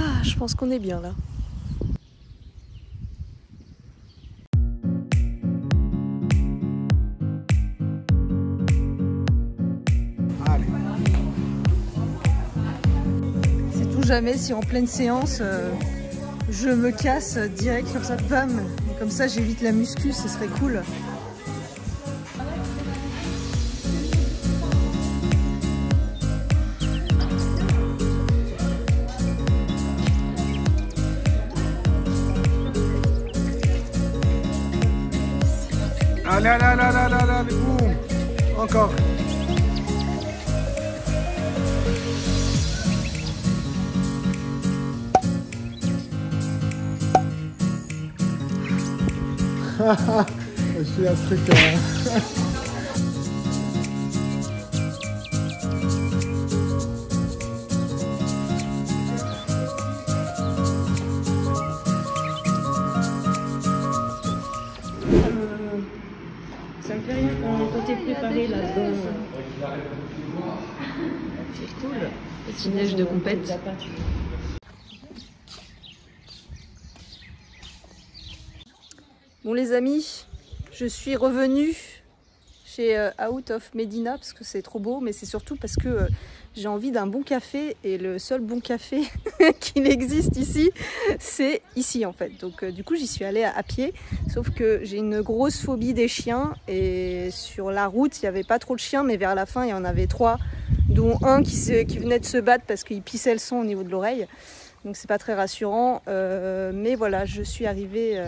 Ah, je pense qu'on est bien là. C'est tout jamais si en pleine séance je me casse direct comme ça, bam. Comme ça j'évite la muscu, ce serait cool. Allez, allez, allez, allez, allez, boum. Encore. Je fais un truc. Ça me fait rien quand t'es préparé là-dedans. C'est cool. Petit neige de compète. La peinture. Bon les amis, je suis revenue chez Out of Medina parce que c'est trop beau, mais c'est surtout parce que j'ai envie d'un bon café et le seul bon café qu'il existe ici, c'est ici en fait. Donc du coup j'y suis allée à pied, sauf que j'ai une grosse phobie des chiens et sur la route il n'y avait pas trop de chiens, mais vers la fin il y en avait 3, dont un qui venait de se battre parce qu'il pissait le sang au niveau de l'oreille. Donc c'est pas très rassurant, mais voilà, je suis arrivée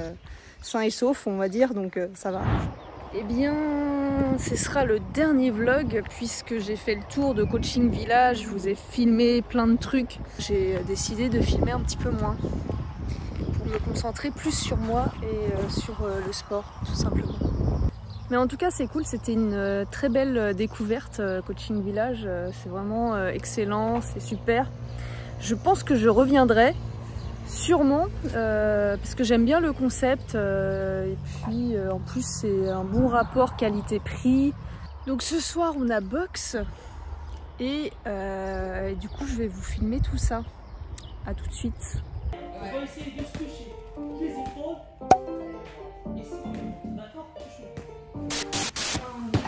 sain et sauf on va dire, donc ça va. Eh bien, ce sera le dernier vlog puisque j'ai fait le tour de Coaching Village, je vous ai filmé plein de trucs. J'ai décidé de filmer un petit peu moins pour me concentrer plus sur moi et sur le sport tout simplement. Mais en tout cas c'est cool, c'était une très belle découverte Coaching Village, c'est vraiment excellent, c'est super. Je pense que je reviendrai. Sûrement, parce que j'aime bien le concept et puis en plus c'est un bon rapport qualité-prix. Donc ce soir on a boxe et du coup je vais vous filmer tout ça. A tout de suite. On va essayer de se toucher les épaules.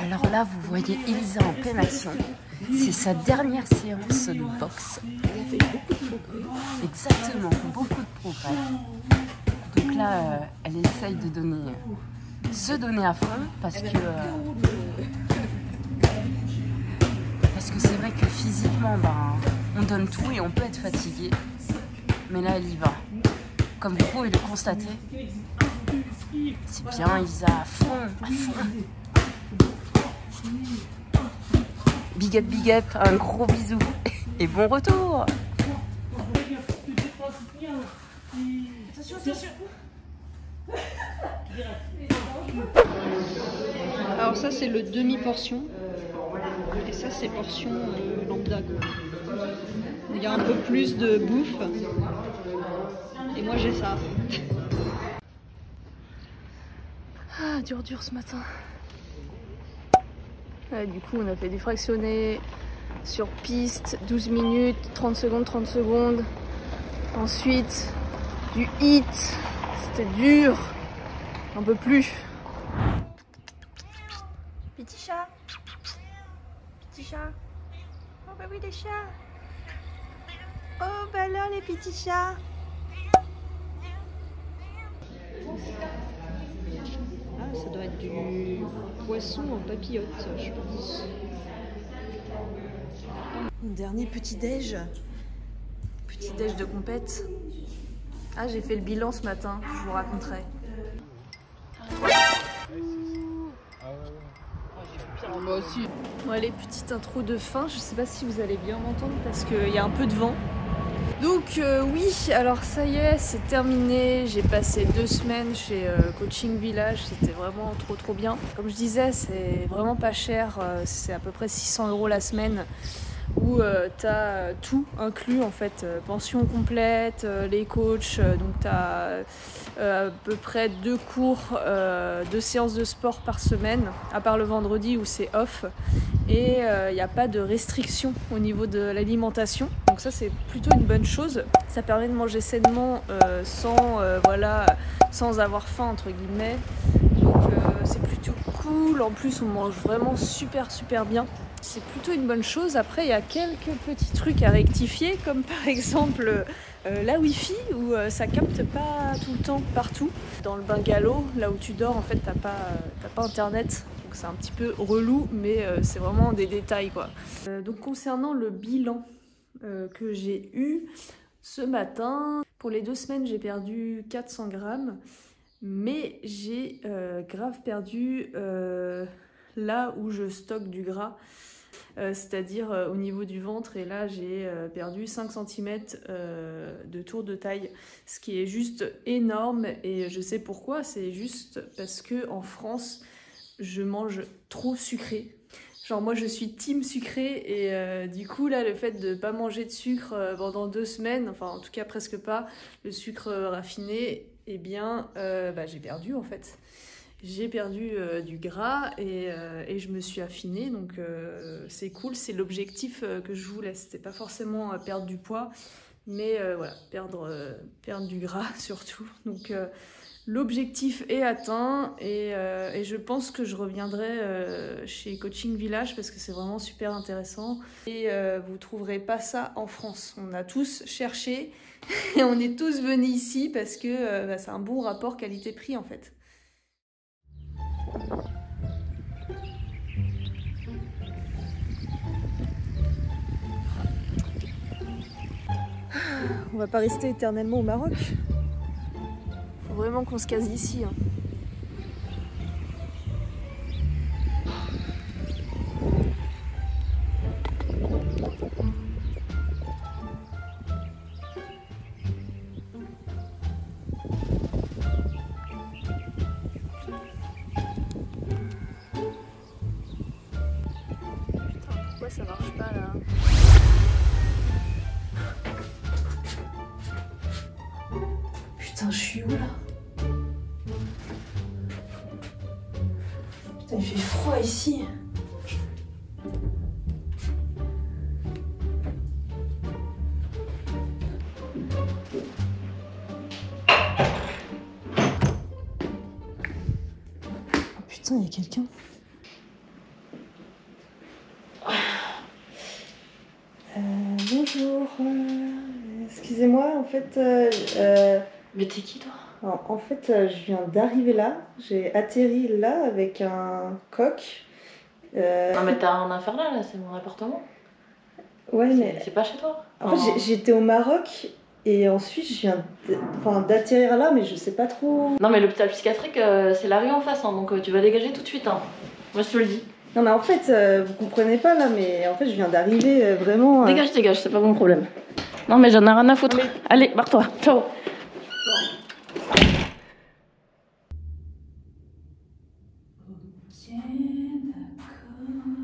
Alors là, vous voyez Elisa en pleine action. C'est sa dernière séance de boxe. Exactement, beaucoup de progrès. Donc là, elle essaye de se donner à fond parce que c'est vrai que physiquement, on donne tout et on peut être fatigué. Mais là, elle y va. Comme vous pouvez le constater, c'est bien Elisa, à fond, à fond. Big up, un gros bisou et bon retour. Attention, attention. Alors ça c'est le demi-portion et ça c'est portion lambda. Il y a un peu plus de bouffe et moi j'ai ça. Ah dur ce matin. Ouais, du coup on a fait du fractionné sur piste, 12 minutes, 30 secondes. Ensuite du hit, c'était dur, un peu plus. Petit chat. Oh bah oui les chats. Oh bah là les petits chats. Ah ça doit être du poisson en papillote je pense. Dernier petit déj de compète. Ah j'ai fait le bilan ce matin, je vous raconterai. Moi aussi. Bon allez, petite intro de fin, je sais pas si vous allez bien m'entendre parce qu'il y a un peu de vent. Donc oui, alors ça y est, c'est terminé, j'ai passé 2 semaines chez Coaching Village, c'était vraiment trop bien. Comme je disais, c'est vraiment pas cher, c'est à peu près 600 € la semaine où tu as tout inclus en fait, pension complète, les coachs, donc tu as à peu près 2 cours, 2 séances de sport par semaine, à part le vendredi où c'est off, et il n'y a pas de restriction au niveau de l'alimentation, donc ça c'est plutôt une bonne chose. Ça permet de manger sainement sans avoir faim entre guillemets, donc c'est plutôt cool. En plus on mange vraiment super bien. C'est plutôt une bonne chose. Après, il y a quelques petits trucs à rectifier, comme par exemple la Wi-Fi, où ça capte pas tout le temps partout. Dans le bungalow, là où tu dors, en fait, t'as pas internet. Donc c'est un petit peu relou, mais c'est vraiment des détails, quoi. Donc concernant le bilan que j'ai eu ce matin, pour les 2 semaines, j'ai perdu 400 grammes, mais j'ai grave perdu là où je stocke du gras. C'est-à-dire au niveau du ventre, et là j'ai perdu 5 cm de tour de taille, ce qui est juste énorme, et je sais pourquoi. C'est juste parce que en France je mange trop sucré. Genre moi je suis team sucré, et du coup là le fait de pas manger de sucre pendant 2 semaines, enfin en tout cas presque pas, le sucre raffiné, eh bien j'ai perdu en fait. J'ai perdu du gras, et je me suis affinée, donc c'est cool, c'est l'objectif que je voulais. C'était pas forcément perdre du poids, mais voilà, perdre du gras surtout. Donc l'objectif est atteint, et je pense que je reviendrai chez Coaching Village parce que c'est vraiment super intéressant. Et vous trouverez pas ça en France. On a tous cherché et on est tous venus ici parce que c'est un bon rapport qualité-prix en fait. On va pas rester éternellement au Maroc. Faut vraiment qu'on se case ici. Hein. Pourquoi ça marche pas là? Putain, je suis où là? Putain, il fait froid ici. Oh putain, il y a quelqu'un. Bonjour, excusez-moi, en fait... Mais t'es qui toi? En fait, je viens d'arriver là, j'ai atterri là avec un coq. Non mais t'as un affaire là, c'est mon appartement. Ouais, mais... C'est pas chez toi? En fait, j'étais au Maroc, et ensuite je viens d'atterrir là, mais je sais pas trop... Non mais l'hôpital psychiatrique, c'est la rue en face, hein, donc tu vas dégager tout de suite. Hein. Moi je te le dis. Non mais en fait, vous comprenez pas là, mais en fait je viens d'arriver vraiment... Dégage, c'est pas mon problème. Non mais j'en ai rien à foutre. Mais... Allez, barre-toi, ciao. Ok, d'accord.